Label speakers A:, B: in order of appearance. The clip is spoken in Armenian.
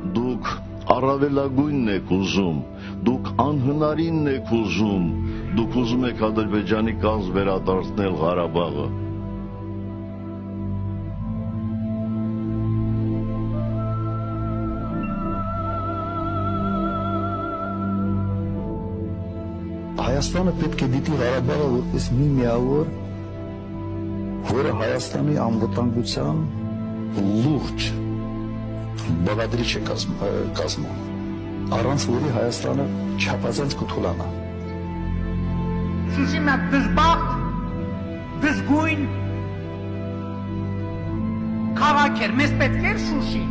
A: Դուք առավելագույնն եք ուզում, դուք անհնարինն եք ուզում, դուք ուզում եք Ադրբեջանի կազմ վերադարձնել Ղարաբաղը։
B: Հայաստանը պետք է դիտի Ղարաբաղը որպես մի միավոր, որը Հայաստանի անվտանգության լուրջ բաղադրիչ է կազմում, առանց որի Հայաստանը չափազանց կթուլանա։
C: Շուշի մի հատ դժբախտ, դժգույն քաղաք էր, մեզ պետք էր Շուշի։